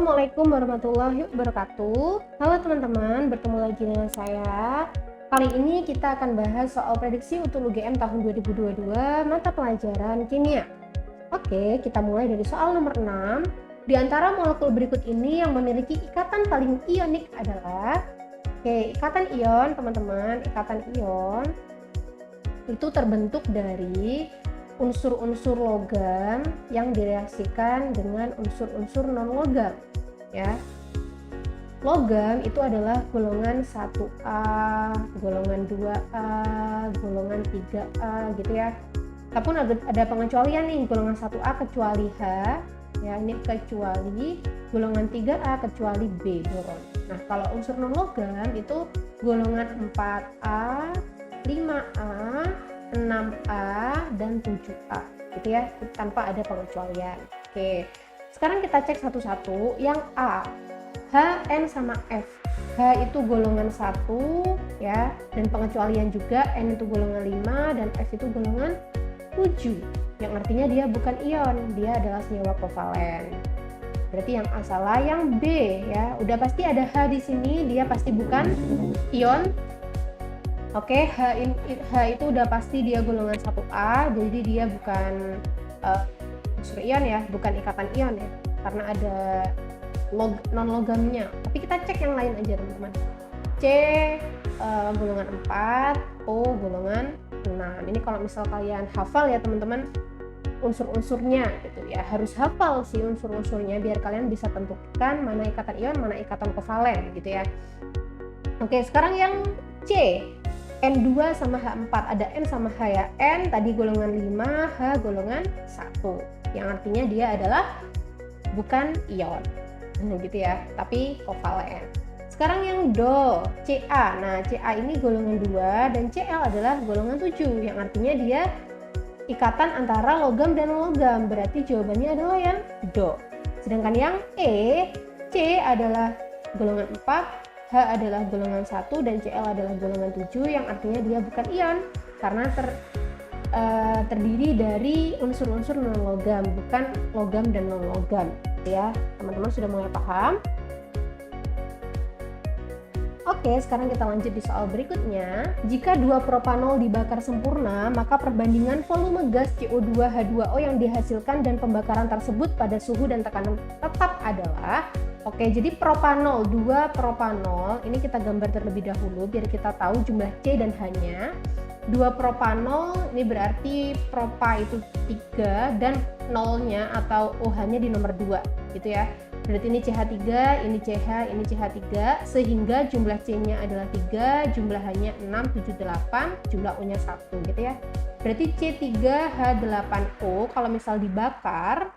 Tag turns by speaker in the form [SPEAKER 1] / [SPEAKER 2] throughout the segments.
[SPEAKER 1] Assalamualaikum warahmatullahi wabarakatuh. Halo teman-teman, bertemu lagi dengan saya. Kali ini kita akan bahas soal prediksi UTUL UGM tahun 2022 mata pelajaran kimia. Oke, kita mulai dari soal nomor 6. Di antara molekul berikut ini yang memiliki ikatan paling ionik adalah ikatan ion, teman-teman. Ikatan ion itu terbentuk dari unsur-unsur logam yang direaksikan dengan unsur-unsur non-logam, ya. Logam itu adalah golongan 1A, golongan 2A, golongan 3A gitu ya. Tapi ada pengecualian nih, golongan 1A kecuali H, ya, ini kecuali golongan 3A kecuali B, boron. Nah, kalau unsur non-logam itu golongan 4A, 5A, 6A dan 7A gitu ya, tanpa ada pengecualian. Oke, sekarang kita cek satu-satu. Yang A, H, N sama F. H itu golongan 1 ya, dan pengecualian juga. N itu golongan 5 dan F itu golongan 7, yang artinya dia bukan ion, dia adalah senyawa kovalen. Berarti yang A salah. Yang B ya, udah pasti ada H di sini, dia pasti bukan ion. Oke, H itu udah pasti dia golongan 1A, jadi dia bukan unsur ion ya, bukan ikatan ion ya, karena ada non-logamnya. Tapi kita cek yang lain aja teman-teman. C golongan 4, O golongan 6. Ini kalau misal kalian hafal ya teman-teman unsur-unsurnya gitu ya, harus hafal sih unsur-unsurnya biar kalian bisa tentukan mana ikatan ion, mana ikatan kovalen gitu ya. Oke, sekarang yang C, N2 sama H4, ada N sama H ya. N tadi golongan 5, H golongan 1, yang artinya dia adalah bukan ion gitu ya, tapi kovalen. Sekarang yang Do, Ca. Nah, Ca ini golongan 2 dan Cl adalah golongan 7, yang artinya dia ikatan antara logam dan non-logam, berarti jawabannya adalah yang Do. Sedangkan yang E, C adalah golongan 4, H adalah golongan 1 dan Cl adalah golongan 7, yang artinya dia bukan ion karena terdiri dari unsur-unsur non-logam, bukan logam dan non-logam ya. Teman-teman sudah mulai paham? Oke, sekarang kita lanjut di soal berikutnya. Jika 2 propanol dibakar sempurna, maka perbandingan volume gas CO2 H2O yang dihasilkan dan pembakaran tersebut pada suhu dan tekanan tetap adalah. Oke, jadi propanol, 2 propanol, ini kita gambar terlebih dahulu biar kita tahu jumlah C dan H-nya. 2 propanol, ini berarti propa itu 3 dan nolnya atau OH-nya di nomor 2 gitu ya. Berarti ini CH3, ini CH, ini CH3, sehingga jumlah C-nya adalah 3, jumlah H-nya 6, 7, 8, jumlah O-nya 1 gitu ya. Berarti C3H8O kalau misal dibakar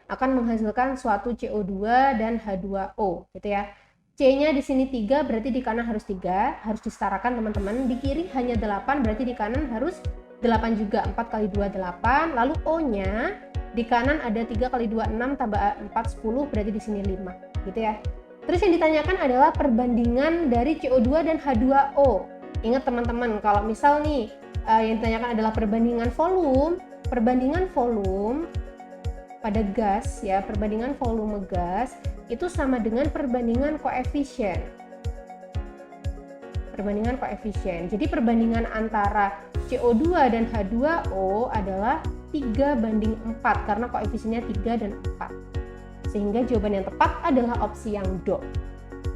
[SPEAKER 1] akan menghasilkan suatu CO2 dan H2O gitu ya. C-nya di sini 3, berarti di kanan harus 3, harus disetarakan teman-teman. Di kiri hanya 8, berarti di kanan harus 8 juga. 4 kali 2 8. Lalu O-nya di kanan ada 3 kali 2 6 tambah 4 10, berarti di sini 5 gitu ya. Terus yang ditanyakan adalah perbandingan dari CO2 dan H2O. Ingat teman-teman, kalau misal nih yang ditanyakan adalah perbandingan volume pada gas ya, perbandingan volume gas itu sama dengan perbandingan koefisien. Perbandingan koefisien. Jadi perbandingan antara CO2 dan H2O adalah 3:4 karena koefisiennya 3 dan 4. Sehingga jawaban yang tepat adalah opsi yang Do.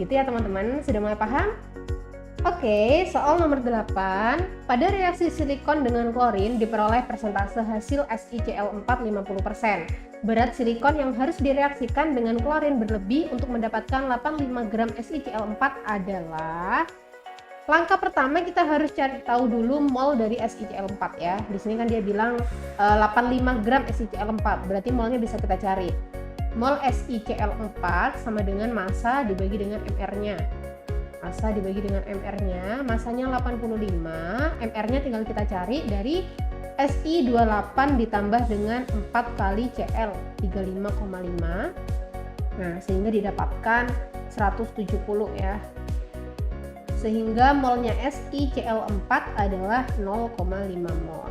[SPEAKER 1] Gitu ya teman-teman, sudah mulai paham? Oke, soal nomor 8. Pada reaksi silikon dengan klorin diperoleh persentase hasil SiCl4 50%. Berat silikon yang harus direaksikan dengan klorin berlebih untuk mendapatkan 85 gram SiCl4 adalah. Langkah pertama kita harus cari tahu dulu mol dari SiCl4 ya. Di sini kan dia bilang 85 gram SiCl4, berarti molnya bisa kita cari. Mol SiCl4 sama dengan massa dibagi dengan mR-nya. Massa dibagi dengan mR-nya, massanya 85, mR-nya tinggal kita cari dari Si28 ditambah dengan 4 kali Cl 35,5. Nah, sehingga didapatkan 170 ya. Sehingga molnya SiCl4 adalah 0,5 mol.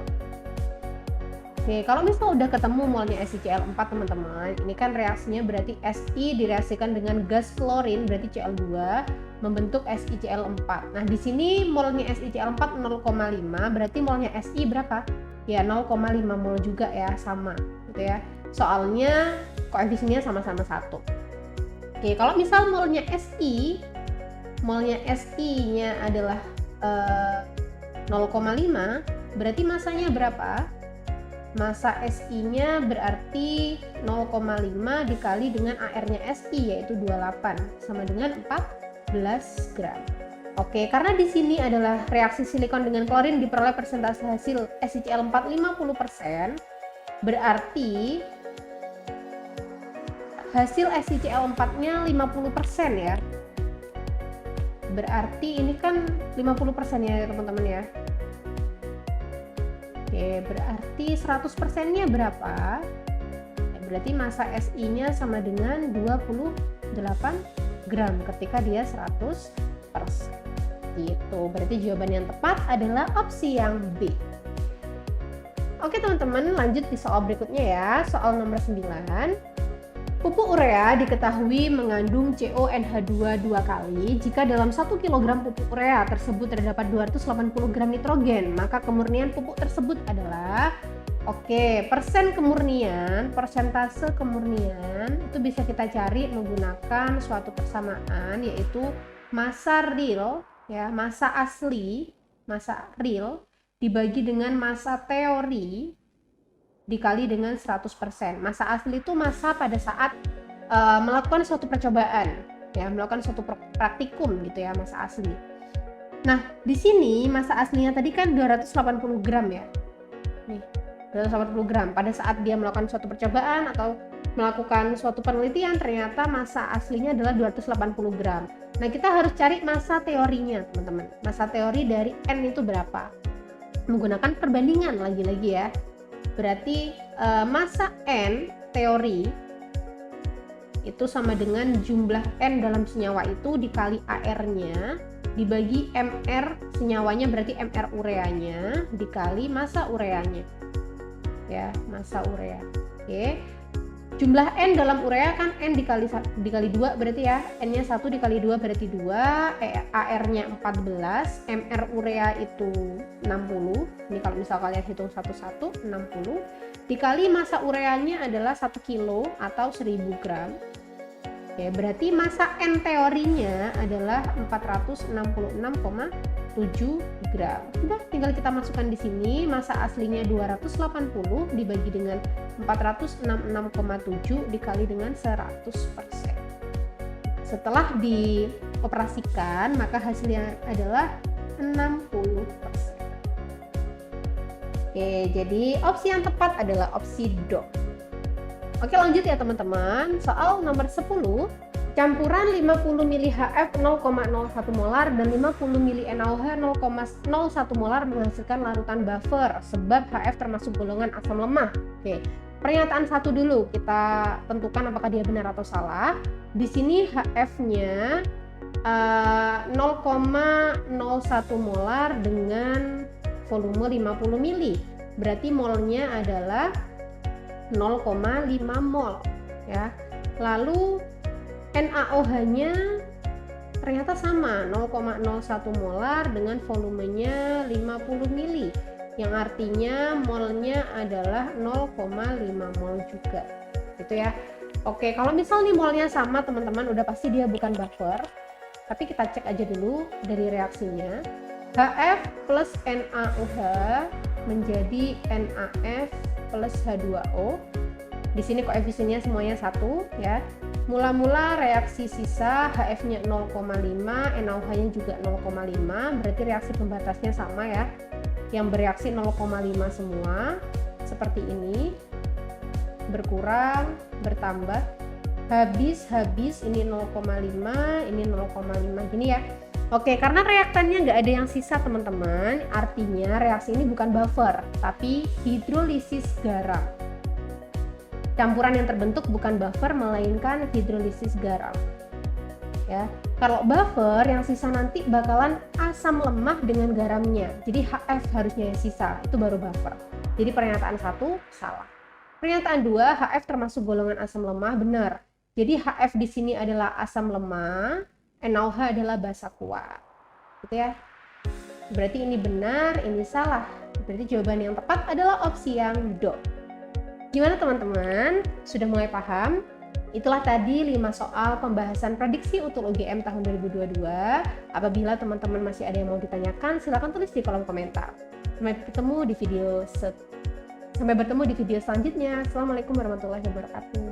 [SPEAKER 1] Oke, kalau misal udah ketemu molnya SiCl4 teman-teman, ini kan reaksinya berarti Si direaksikan dengan gas klorin berarti Cl2 membentuk SiCl4. Nah, di sini molnya SiCl4 0,5, berarti molnya Si berapa? Ya 0,5 mol juga ya, sama gitu ya. Soalnya koefisiennya sama-sama 1. Oke, kalau misal molnya Si-nya adalah 0,5, berarti masanya berapa? Massa Si-nya berarti 0,5 dikali dengan AR-nya Si yaitu 28 sama dengan 14 gram. Oke, karena di sini adalah reaksi silikon dengan klorin diperoleh persentase hasil SiCl4 50%, berarti hasil SiCl4-nya 50% ya. Berarti ini kan 50% ya teman-teman ya. Oke, berarti 100%-nya berapa? Ya, berarti massa Si-nya sama dengan 28 gram ketika dia 100%. Gitu. Berarti jawaban yang tepat adalah opsi yang B. Oke teman-teman, lanjut di soal berikutnya ya. Soal nomor 9. Pupuk urea diketahui mengandung CONH2 2 kali. Jika dalam 1 kg pupuk urea tersebut terdapat 280 gram nitrogen, maka kemurnian pupuk tersebut adalah persentase kemurnian itu bisa kita cari menggunakan suatu persamaan, yaitu massa real ya, massa real dibagi dengan massa teori dikali dengan 100%. Massa asli itu massa pada saat melakukan suatu percobaan, ya, melakukan suatu praktikum gitu ya, massa asli. Nah, di sini massa aslinya tadi kan 280 gram ya. Nih, 280 gram. Pada saat dia melakukan suatu percobaan atau melakukan suatu penelitian, ternyata massa aslinya adalah 280 gram. Nah, kita harus cari massa teorinya, teman-teman. Massa teori dari N itu berapa? Menggunakan perbandingan lagi-lagi ya. Berarti massa N teori itu sama dengan jumlah N dalam senyawa itu dikali AR-nya dibagi MR senyawanya, berarti MR ureanya dikali massa ureanya ya, massa urea. Oke, jumlah N dalam urea kan N dikali 2 berarti ya, N-nya 1 dikali 2 berarti 2, AR-nya 14, MR urea itu 60. Ini kalau misal kalian hitung satu-satu, 60 dikali massa ureanya adalah 1 kilo atau 1000 gram. Oke, berarti massa N teorinya adalah 466,7 gram. Udah, tinggal kita masukkan di sini. Massa aslinya 280 dibagi dengan 466,7 dikali dengan 100%. Setelah dioperasikan, maka hasilnya adalah 60%. Oke, jadi opsi yang tepat adalah opsi do. Oke, lanjut ya teman-teman. Soal nomor 10. Campuran 50 ml HF 0,01 molar dan 50 ml NaOH 0,01 molar menghasilkan larutan buffer sebab HF termasuk golongan asam lemah. Oke, pernyataan satu dulu kita tentukan apakah dia benar atau salah. Di sini HF-nya 0,01 molar dengan volume 50 ml. Berarti molnya adalah 0,5 mol ya. Lalu NaOH-nya ternyata sama, 0,01 molar dengan volumenya 50 ml, yang artinya molnya adalah 0,5 mol juga gitu ya. Oke, kalau misal nih molnya sama teman-teman, udah pasti dia bukan buffer. Tapi kita cek aja dulu dari reaksinya. HF plus NaOH menjadi NaF plus H2O. Di sini koefisiennya semuanya 1 ya. Mula-mula reaksi sisa HF-nya 0,5, NaOH-nya juga 0,5, berarti reaksi pembatasnya sama ya. Yang bereaksi 0,5 semua seperti ini. Berkurang, bertambah, habis ini 0,5, ini 0,5 gini ya. Oke, karena reaktannya nggak ada yang sisa teman-teman, artinya reaksi ini bukan buffer, tapi hidrolisis garam. Campuran yang terbentuk bukan buffer, melainkan hidrolisis garam. Ya, kalau buffer yang sisa nanti bakalan asam lemah dengan garamnya, jadi HF harusnya yang sisa, itu baru buffer. Jadi pernyataan 1 salah. Pernyataan 2, HF termasuk golongan asam lemah, benar. Jadi HF di sini adalah asam lemah, NaOH adalah basa kuat. Gitu ya. Berarti ini benar, ini salah. Berarti jawaban yang tepat adalah opsi yang do. Gimana teman-teman? Sudah mulai paham? Itulah tadi 5 soal pembahasan prediksi UTUL UGM tahun 2022. Apabila teman-teman masih ada yang mau ditanyakan, silakan tulis di kolom komentar. Sampai bertemu di video selanjutnya. Assalamualaikum warahmatullahi wabarakatuh.